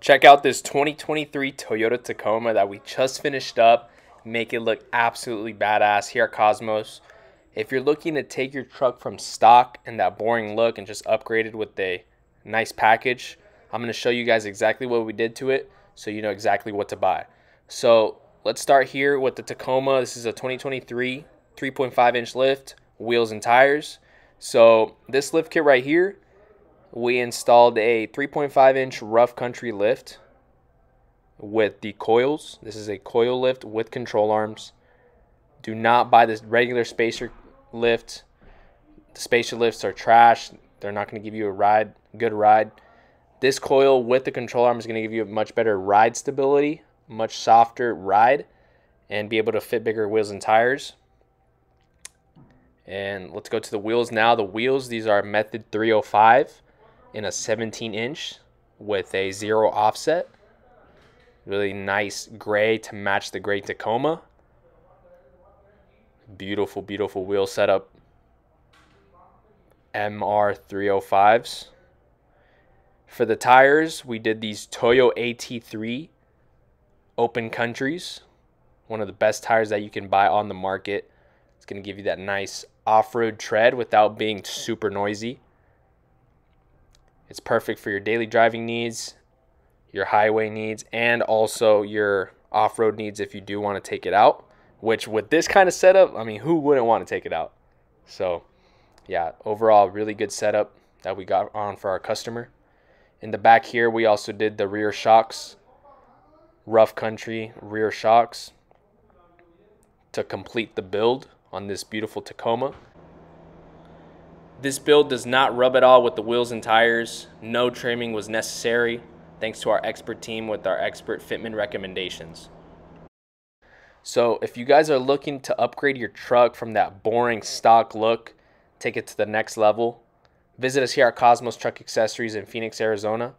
Check out this 2023 Toyota Tacoma that we just finished up. Make it look absolutely badass here at Cosmos. If you're looking to take your truck from stock and that boring look and just upgrade it with a nice package, I'm going to show you guys exactly what we did to it so you know exactly what to buy. So let's start here with the Tacoma. This is a 2023 3.5 inch lift, wheels and tires. So this lift kit right here, we installed a 3.5 inch rough country lift with the coils. This is a coil lift with control arms. Do not buy this regular spacer lift. The spacer lifts are trash. They're not going to give you a good ride. This coil with the control arm is going to give you a much better ride stability, much softer ride, and be able to fit bigger wheels and tires. And let's go to the wheels now. The wheels, these are Method 305 in a 17 inch with a 0 offset. Really nice gray to match the gray Tacoma. Beautiful, beautiful wheel setup. MR 305s. For the tires, we did these Toyo AT3 Open Countries. One of the best tires that you can buy on the market. It's going to give you that nice off-road tread without being super noisy. It's perfect for your daily driving needs, your highway needs, and also your off-road needs if you do want to take it out. Which with this kind of setup, I mean, who wouldn't want to take it out? So, yeah, overall, really good setup that we got on for our customer. In the back here, we also did the rear shocks, rough country rear shocks to complete the build on this beautiful Tacoma. This build does not rub at all with the wheels and tires. No trimming was necessary, thanks to our expert team with our expert fitment recommendations. So if you guys are looking to upgrade your truck from that boring stock look, take it to the next level, visit us here at Cosmos Truck Accessories in Phoenix, Arizona.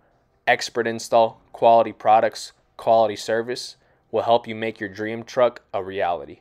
Expert install, quality products, quality service will help you make your dream truck a reality.